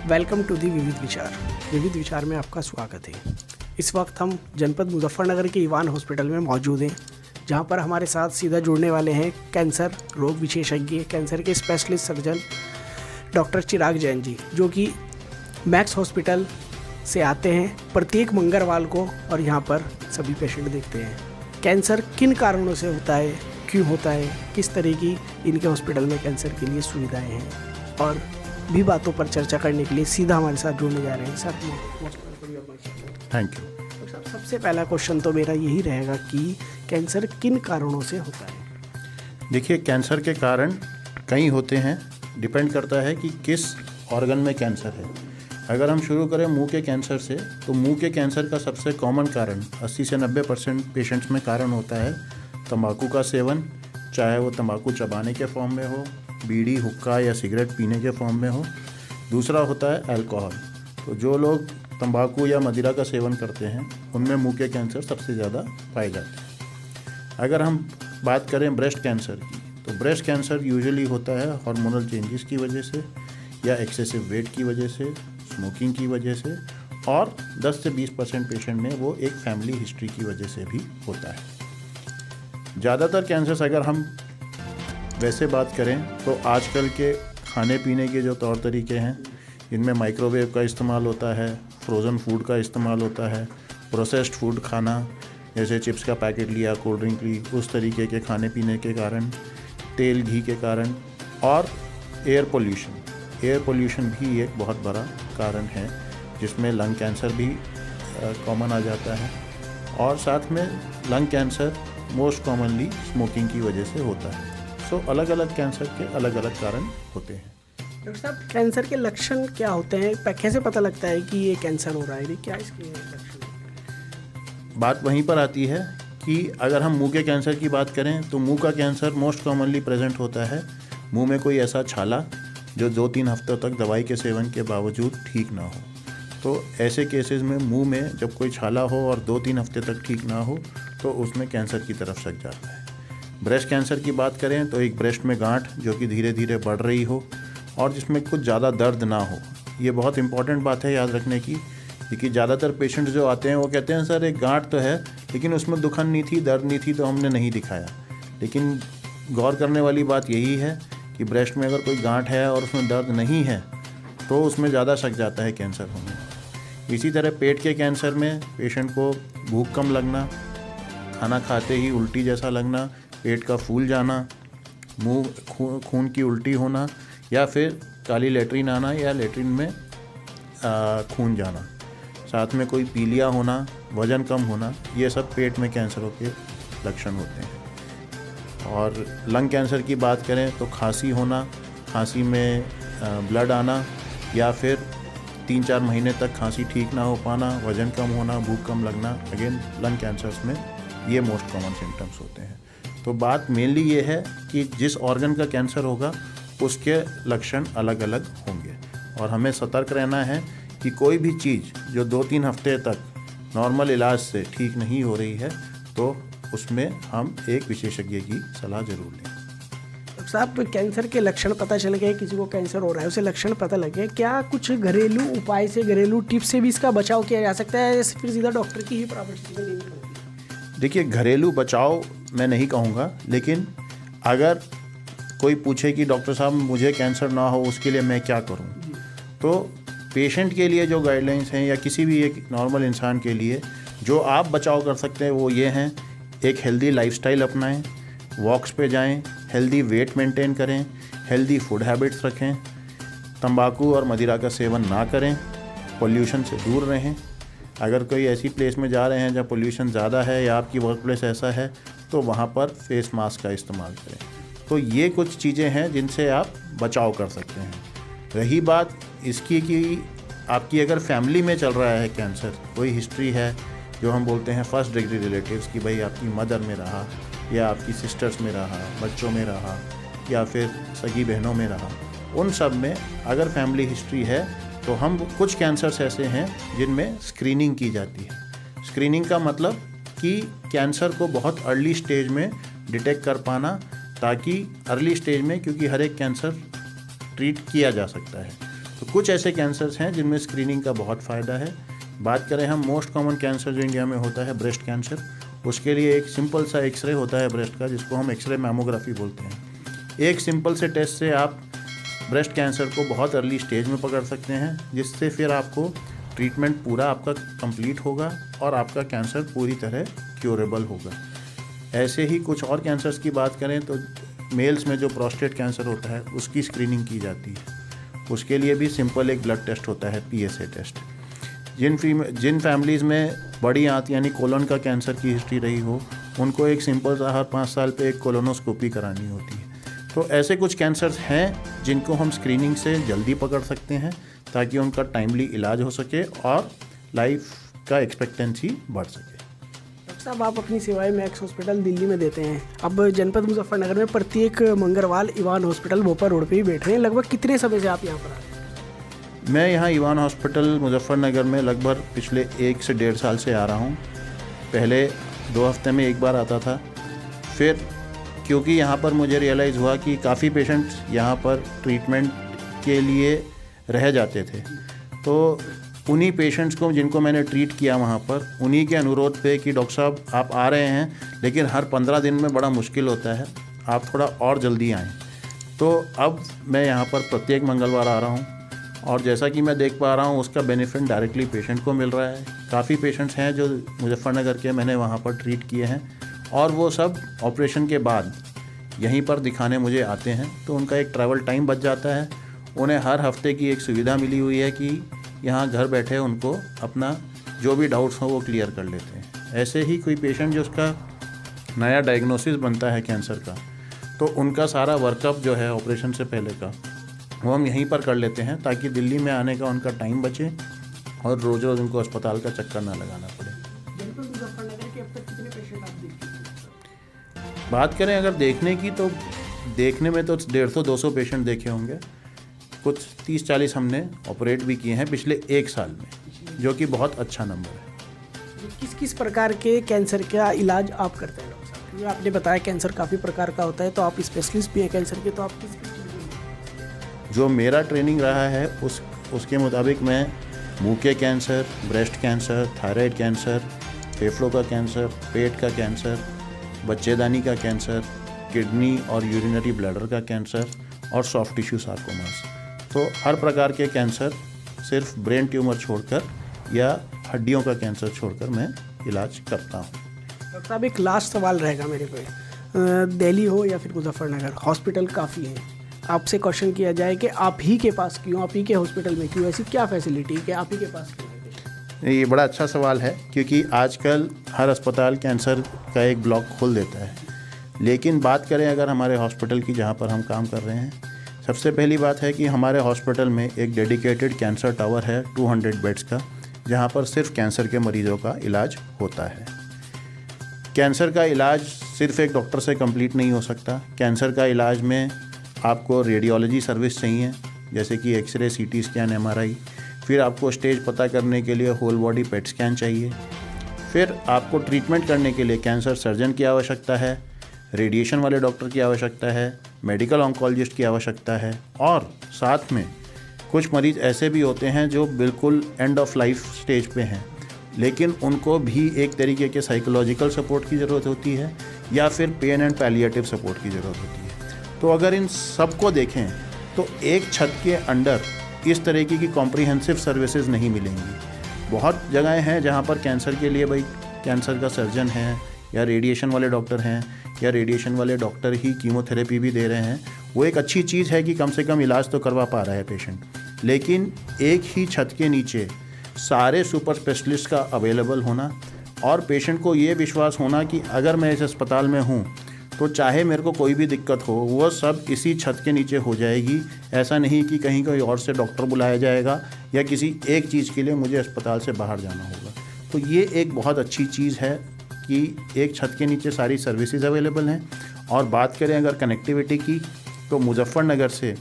Welcome to the विविध विचार। विविध विचार में आपका स्वागत है। इस वक्त हम जनपद मुजफ्फरनगर के इवान हॉस्पिटल में मौजूद हैं, जहां पर हमारे साथ सीधा जुड़ने वाले हैं कैंसर रोग विशेषज्ञ, कैंसर के स्पेशलिस्ट सर्जन डॉक्टर चिराग जैन जी, जो कि मैक्स हॉस्पिटल से आते हैं प्रत्येक मंगलवार को और यहां पर सभी पेशेंट देखते हैं। कैंसर किन कारणों से होता है, क्यों होता है, किस तरह की इनके हॉस्पिटल में कैंसर के लिए सुविधाएं हैं और भी बातों पर चर्चा करने के लिए सीधा हमारे साथ जुड़ने जा रहे हैं। Sir, thank you. सबसे पहला क्वेश्चन तो मेरा यही रहेगा कि कैंसर किन कारणों से होता है? देखिए, कैंसर के कारण कई होते हैं, डिपेंड करता है कि किस ऑर्गन में कैंसर है। अगर हम शुरू करें मुंह के कैंसर से, तो मुंह के कैंसर का सबसे कॉमन कारण 80 से 90% पेशेंट्स में कारण होता है तंबाकू का सेवन, चाहे वो तंबाकू चबाने के फॉर्म में हो, बीड़ी, हुक्का या सिगरेट पीने के फॉर्म में हो। दूसरा होता है अल्कोहल। तो जो लोग तंबाकू या मदिरा का सेवन करते हैं उनमें मुंह के कैंसर सबसे ज़्यादा पाए जाते हैं। अगर हम बात करें ब्रेस्ट कैंसर की, तो ब्रेस्ट कैंसर यूजुअली होता है हार्मोनल चेंजेस की वजह से या एक्सेसिव वेट की वजह से, स्मोकिंग की वजह से, और 10 से 20% पेशेंट में वो एक फैमिली हिस्ट्री की वजह से भी होता है। ज़्यादातर कैंसर्स अगर हम वैसे बात करें तो आजकल के खाने पीने के जो तौर तरीके हैं, इनमें माइक्रोवेव का इस्तेमाल होता है, फ्रोज़न फूड का इस्तेमाल होता है, प्रोसेस्ड फूड खाना जैसे चिप्स का पैकेट लिया, कोल्ड ड्रिंक ली, उस तरीके के खाने पीने के कारण, तेल घी के कारण, और एयर पोल्यूशन भी एक बहुत बड़ा कारण है, जिसमें लंग कैंसर भी कॉमन आ जाता है। और साथ में lung cancer most commonly smoking की वजह से होता है। सो अलग अलग कैंसर के अलग अलग कारण होते हैं। डॉक्टर साहब, कैंसर के लक्षण क्या होते हैं? कैसे पता लगता है कि ये कैंसर हो रहा है? क्या इसके लक्षण? बात वहीं पर आती है कि अगर हम मुंह के कैंसर की बात करें तो मुंह का कैंसर मोस्ट कॉमनली प्रेजेंट होता है मुंह में कोई ऐसा छाला जो 2-3 हफ्तों तक दवाई के सेवन के बावजूद ठीक ना हो। तो ऐसे केसेस में मुंह में जब कोई छाला हो और 2-3 हफ्ते तक ठीक ना हो तो उसमें कैंसर की तरफ सक जाता है। ब्रेस्ट कैंसर की बात करें तो एक ब्रेस्ट में गांठ जो कि धीरे धीरे बढ़ रही हो और जिसमें कुछ ज़्यादा दर्द ना हो। ये बहुत इंपॉर्टेंट बात है याद रखने की, क्योंकि ज़्यादातर पेशेंट्स जो आते हैं वो कहते हैं सर एक गांठ तो है लेकिन उसमें दुखन नहीं थी, दर्द नहीं थी, तो हमने नहीं दिखाया। लेकिन गौर करने वाली बात यही है कि ब्रेस्ट में अगर कोई गांठ है और उसमें दर्द नहीं है तो उसमें ज़्यादा शक जाता है कैंसर होने। इसी तरह पेट के कैंसर में पेशेंट को भूख कम लगना, खाना खाते ही उल्टी जैसा लगना, पेट का फूल जाना, मुंह खून की उल्टी होना, या फिर काली लेटरिन आना या लेटरिन में खून जाना, साथ में कोई पीलिया होना, वज़न कम होना, ये सब पेट में कैंसरों के लक्षण होते हैं। और लंग कैंसर की बात करें तो खांसी होना, खांसी में ब्लड आना, या फिर 3-4 महीने तक खांसी ठीक ना हो पाना, वज़न कम होना, भूख कम लगना, अगेन लंग कैंसर्स में ये मोस्ट कॉमन सिम्टम्स होते हैं। तो बात मेनली ये है कि जिस ऑर्गन का कैंसर होगा उसके लक्षण अलग अलग होंगे और हमें सतर्क रहना है कि कोई भी चीज़ जो 2-3 हफ्ते तक नॉर्मल इलाज से ठीक नहीं हो रही है तो उसमें हम एक विशेषज्ञ की सलाह ज़रूर लें। डॉक्टर साहब, कैंसर के लक्षण पता चल गए, किसी को कैंसर हो रहा है, उसे लक्षण पता लगे, क्या कुछ घरेलू उपाय से, घरेलू टिप्स से भी इसका बचाव किया जा सकता है या फिर सीधा डॉक्टर की ही परामर्श से लेनी होगी? देखिए, घरेलू बचाव मैं नहीं कहूँगा, लेकिन अगर कोई पूछे कि डॉक्टर साहब मुझे कैंसर ना हो उसके लिए मैं क्या करूँ, तो पेशेंट के लिए जो गाइडलाइंस हैं या किसी भी एक नॉर्मल इंसान के लिए जो आप बचाव कर सकते हैं वो ये हैं: एक हेल्दी लाइफस्टाइल अपनाएं, वॉक्स पे जाएं, हेल्दी वेट मेंटेन करें, हेल्दी फूड हैबिट्स रखें, तंबाकू और मदिरा का सेवन ना करें, पोल्यूशन से दूर रहें। अगर कोई ऐसी प्लेस में जा रहे हैं जहाँ पोल्यूशन ज़्यादा है या आपकी वर्क प्लेस ऐसा है तो वहाँ पर फेस मास्क का इस्तेमाल करें। तो ये कुछ चीज़ें हैं जिनसे आप बचाव कर सकते हैं। रही बात इसकी कि आपकी अगर फैमिली में चल रहा है कैंसर, कोई हिस्ट्री है जो हम बोलते हैं फर्स्ट डिग्री रिलेटिव्स की, भाई आपकी मदर में रहा या आपकी सिस्टर्स में रहा, बच्चों में रहा या फिर सगी बहनों में रहा, उन सब में अगर फैमिली हिस्ट्री है तो हम कुछ कैंसर्स ऐसे हैं जिनमें स्क्रीनिंग की जाती है। स्क्रीनिंग का मतलब कि कैंसर को बहुत अर्ली स्टेज में डिटेक्ट कर पाना, ताकि अर्ली स्टेज में, क्योंकि हर एक कैंसर ट्रीट किया जा सकता है, तो कुछ ऐसे कैंसर्स हैं जिनमें स्क्रीनिंग का बहुत फ़ायदा है। बात करें हम मोस्ट कॉमन कैंसर जो इंडिया में होता है ब्रेस्ट कैंसर, उसके लिए एक सिंपल सा एक्सरे होता है ब्रेस्ट का, जिसको हम एक्सरे मैमोग्राफी बोलते हैं। एक सिंपल से टेस्ट से आप ब्रेस्ट कैंसर को बहुत अर्ली स्टेज में पकड़ सकते हैं, जिससे फिर आपको ट्रीटमेंट पूरा आपका कंप्लीट होगा और आपका कैंसर पूरी तरह क्योरेबल होगा। ऐसे ही कुछ और कैंसर्स की बात करें तो मेल्स में जो प्रोस्टेट कैंसर होता है उसकी स्क्रीनिंग की जाती है। उसके लिए भी सिंपल एक ब्लड टेस्ट होता है, PSA टेस्ट। जिन फैमिलीज़ में बड़ी आंत यानी कोलन का कैंसर की हिस्ट्री रही हो, उनको एक सिंपल सा हर 5 साल पे एक कोलोनोस्कोपी करानी होती है। तो ऐसे कुछ कैंसर्स हैं जिनको हम स्क्रीनिंग से जल्दी पकड़ सकते हैं ताकि उनका टाइमली इलाज हो सके और लाइफ का एक्सपेक्टेंसी बढ़ सके। डॉक्टर साहब, आप अपनी सेवाएं मैक्स हॉस्पिटल दिल्ली में देते हैं। अब जनपद मुजफ्फरनगर में प्रत्येक मंगलवार इवान हॉस्पिटल भोपाल रोड पे ही बैठ रहे हैं। लगभग कितने समय से आप यहाँ पर आ रहे हैं? मैं यहाँ इवान हॉस्पिटल मुजफ्फरनगर में लगभग पिछले 1 से 1.5 साल से आ रहा हूँ। पहले 2 हफ्ते में एक बार आता था, फिर क्योंकि यहाँ पर मुझे रियलाइज़ हुआ कि काफ़ी पेशेंट्स यहाँ पर ट्रीटमेंट के लिए रह जाते थे, तो उन्हीं पेशेंट्स को जिनको मैंने ट्रीट किया वहाँ पर, उन्हीं के अनुरोध पे कि डॉक्टर साहब आप आ रहे हैं लेकिन हर 15 दिन में बड़ा मुश्किल होता है, आप थोड़ा और जल्दी आएँ। तो अब मैं यहाँ पर प्रत्येक मंगलवार आ रहा हूँ और जैसा कि मैं देख पा रहा हूँ उसका बेनिफिट डायरेक्टली पेशेंट को मिल रहा है। काफ़ी पेशेंट्स हैं जो मुजफ्फरनगर के मैंने वहाँ पर ट्रीट किए हैं और वो सब ऑपरेशन के बाद यहीं पर दिखाने मुझे आते हैं, तो उनका एक ट्रैवल टाइम बच जाता है। उन्हें हर हफ्ते की एक सुविधा मिली हुई है कि यहाँ घर बैठे उनको अपना जो भी डाउट्स हो वो क्लियर कर लेते हैं। ऐसे ही कोई पेशेंट जो उसका नया डायग्नोसिस बनता है कैंसर का, तो उनका सारा वर्कअप जो है ऑपरेशन से पहले का वो हम यहीं पर कर लेते हैं ताकि दिल्ली में आने का उनका टाइम बचे और रोज़ रोज़ उनको अस्पताल का चक्कर ना लगाना पड़े। जनपद मुजफ्फरनगर के अब तक कितने पेशेंट आप देख चुके हैं? बात करें अगर देखने की, तो देखने में तो 150-200 पेशेंट देखे होंगे। कुछ 30-40 हमने ऑपरेट भी किए हैं पिछले 1 साल में, जो कि बहुत अच्छा नंबर है। किस किस प्रकार के कैंसर का इलाज आप करते हैं डॉक्टर साहब? क्योंकि आपने बताया कैंसर काफ़ी प्रकार का होता है, तो आप स्पेशलिस्ट भी हैं कैंसर के, तो आप किस किस चीज़ में? जो मेरा ट्रेनिंग रहा है उसके मुताबिक मैं मुंह के cancer, breast cancer, thyroid cancer, फेफड़ों का कैंसर, पेट का कैंसर, बच्चेदानी का कैंसर, किडनी और यूरिनरी ब्लैडर का कैंसर और सॉफ्ट टिश्यू सार्कोमास, तो हर प्रकार के कैंसर, सिर्फ ब्रेन ट्यूमर छोड़कर या हड्डियों का कैंसर छोड़कर मैं इलाज करता हूँ। डॉक्टर साहब, एक लास्ट सवाल रहेगा मेरे पे। दिल्ली हो या फिर मुजफ्फरनगर, हॉस्पिटल काफ़ी है। आपसे क्वेश्चन किया जाए कि आप ही के पास क्यों, आप ही के हॉस्पिटल में क्यों, ऐसी क्या फैसिलिटी है कि आप ही के पास क्यों है? ये बड़ा अच्छा सवाल है, क्योंकि आजकल हर अस्पताल कैंसर का एक ब्लॉक खोल देता है। लेकिन बात करें अगर हमारे हॉस्पिटल की जहाँ पर हम काम कर रहे हैं, सबसे पहली बात है कि हमारे हॉस्पिटल में एक डेडिकेटेड कैंसर टावर है 200 बेड्स का, जहाँ पर सिर्फ कैंसर के मरीज़ों का इलाज होता है। कैंसर का इलाज सिर्फ एक डॉक्टर से कंप्लीट नहीं हो सकता। कैंसर का इलाज में आपको रेडियोलॉजी सर्विस चाहिए, जैसे कि एक्सरे, CT स्कैन, MRI। फिर आपको स्टेज पता करने के लिए होल बॉडी पेट स्कैन चाहिए। फिर आपको ट्रीटमेंट करने के लिए कैंसर सर्जन की आवश्यकता है, रेडिएशन वाले डॉक्टर की आवश्यकता है, मेडिकल ऑन्कोलॉजिस्ट की आवश्यकता है, और साथ में कुछ मरीज़ ऐसे भी होते हैं जो बिल्कुल एंड ऑफ लाइफ स्टेज पे हैं, लेकिन उनको भी एक तरीके के साइकोलॉजिकल सपोर्ट की ज़रूरत होती है या फिर पेन एंड पैलिएटिव सपोर्ट की ज़रूरत होती है। तो अगर इन सब को देखें तो एक छत के अंडर इस तरीके की कॉम्प्रिहेंसिव सर्विसेज नहीं मिलेंगी। बहुत जगहें हैं जहाँ पर कैंसर के लिए भाई कैंसर का सर्जन है या रेडिएशन वाले डॉक्टर हैं, या रेडिएशन वाले डॉक्टर ही कीमोथेरेपी भी दे रहे हैं। वो एक अच्छी चीज़ है कि कम से कम इलाज तो करवा पा रहा है पेशेंट, लेकिन एक ही छत के नीचे सारे सुपर स्पेशलिस्ट का अवेलेबल होना और पेशेंट को ये विश्वास होना कि अगर मैं इस अस्पताल में हूँ तो चाहे मेरे को कोई भी दिक्कत हो वो सब इसी छत के नीचे हो जाएगी। ऐसा नहीं कि कहीं कोई और से डॉक्टर बुलाया जाएगा या किसी एक चीज़ के लिए मुझे अस्पताल से बाहर जाना होगा। तो ये एक बहुत अच्छी चीज़ है कि एक छत के नीचे सारी सर्विसेज अवेलेबल हैं। और बात करें अगर कनेक्टिविटी की, तो मुजफ्फरनगर से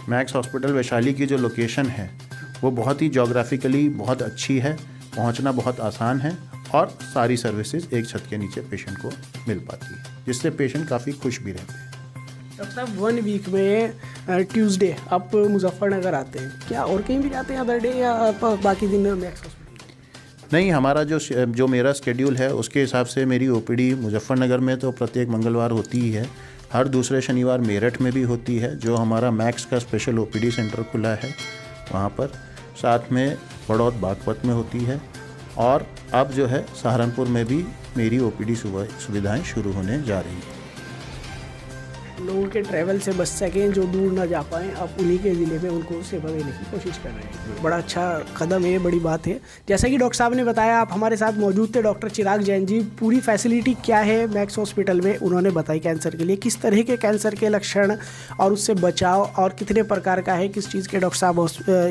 मैक्स हॉस्पिटल वैशाली की जो लोकेशन है वो बहुत ही जोग्राफिकली बहुत अच्छी है, पहुंचना बहुत आसान है और सारी सर्विसेज एक छत के नीचे पेशेंट को मिल पाती है, जिससे पेशेंट काफ़ी खुश भी रहते हैं। डॉक्टर साहब 1 वीक में ट्यूसडे आप मुजफ्फरनगर आते हैं, क्या और कहीं भी जाते हैं अदर डे या आप बाकी दिन मैक्स हॉस्पिटल? नहीं, हमारा जो मेरा शेड्यूल है उसके हिसाब से मेरी ओपीडी मुजफ्फरनगर में तो प्रत्येक मंगलवार होती ही है, हर दूसरे शनिवार मेरठ में भी होती है, जो हमारा मैक्स का स्पेशल ओपीडी सेंटर खुला है वहाँ पर, साथ में बड़ौद बागपत में होती है, और अब जो है सहारनपुर में भी मेरी ओपीडी सुविधाएं शुरू होने जा रही हैं। लोगों के ट्रैवल से बच सकें जो दूर ना जा पाएँ, आप उन्हीं के ज़िले में उनको सेवा देने की कोशिश कर रहे हैं। बड़ा अच्छा कदम है, बड़ी बात है। जैसा कि डॉक्टर साहब ने बताया, आप हमारे साथ मौजूद थे, डॉक्टर चिराग जैन जी। पूरी फैसिलिटी क्या है मैक्स हॉस्पिटल में उन्होंने बताई कैंसर के लिए, किस तरह के कैंसर के लक्षण और उससे बचाव और कितने प्रकार का है, किस चीज़ के डॉक्टर साहब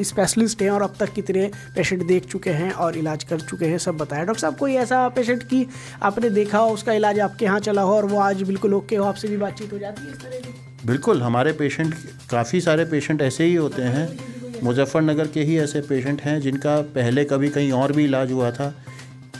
स्पेशलिस्ट हैं और अब तक कितने पेशेंट देख चुके हैं और इलाज कर चुके हैं, सब बताया। डॉक्टर साहब, कोई ऐसा पेशेंट की आपने देखा हो, उसका इलाज आपके यहाँ चला हो और वो आज बिल्कुल ओके हो, आपसे भी बातचीत हो जाती है इस तरह की? बिल्कुल, हमारे पेशेंट, काफ़ी सारे पेशेंट ऐसे ही होते हैं। मुजफ्फरनगर के ही ऐसे पेशेंट हैं जिनका पहले कभी कहीं और भी इलाज हुआ था,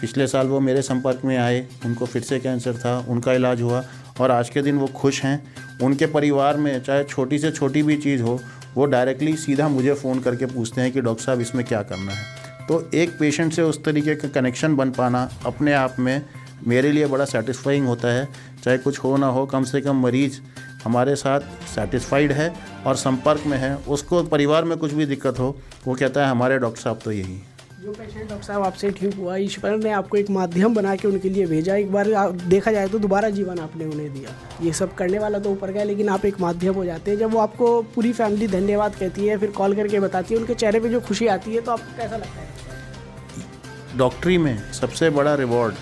पिछले साल वो मेरे संपर्क में आए, उनको फिर से कैंसर था, उनका इलाज हुआ और आज के दिन वो खुश हैं। उनके परिवार में चाहे छोटी से छोटी भी चीज़ हो, वो डायरेक्टली सीधा मुझे फ़ोन करके पूछते हैं कि डॉक्टर साहब इसमें क्या करना है। तो एक पेशेंट से उस तरीके का कनेक्शन बन पाना अपने आप में मेरे लिए बड़ा सेटिस्फाइंग होता है। चाहे कुछ हो ना हो, कम से कम मरीज़ हमारे साथ सेटिस्फाइड है और संपर्क में है, उसको परिवार में कुछ भी दिक्कत हो वो कहता है हमारे डॉक्टर साहब तो यही। जो पेशेंट डॉक्टर साहब आपसे ठीक हुआ, ईश्वर ने आपको एक माध्यम बना के उनके लिए भेजा, एक बार देखा जाए तो दोबारा जीवन आपने उन्हें दिया। ये सब करने वाला तो ऊपर गया, लेकिन आप एक माध्यम हो जाते हैं। जब वो आपको पूरी फैमिली धन्यवाद कहती है, फिर कॉल करके बताती है, उनके चेहरे पर जो खुशी आती है, तो आपको कैसा लगता है? डॉक्टरी में सबसे बड़ा रिवॉर्ड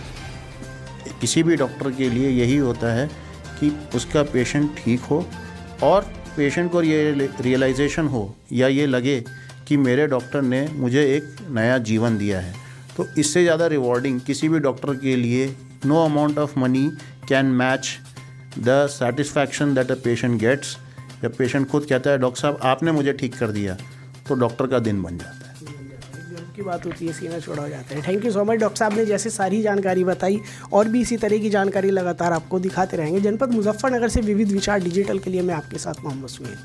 किसी भी डॉक्टर के लिए यही होता है कि उसका पेशेंट ठीक हो और पेशेंट को ये रियलाइजेशन हो या ये लगे कि मेरे डॉक्टर ने मुझे एक नया जीवन दिया है। तो इससे ज़्यादा रिवॉर्डिंग किसी भी डॉक्टर के लिए no amount of money can match the satisfaction that a patient gets. जब पेशेंट खुद कहता है डॉक्टर साहब आपने मुझे ठीक कर दिया, तो डॉक्टर का दिन बन जाता है। की बात होती है, सीना छोड़ा हो जाता है। Thank you so much doctor साहब ने जैसे सारी जानकारी बताई, और भी इसी तरह की जानकारी लगातार आपको दिखाते रहेंगे। जनपद मुजफ्फरनगर से विविध विचार डिजिटल के लिए मैं आपके साथ मोहम्मद सुहेल।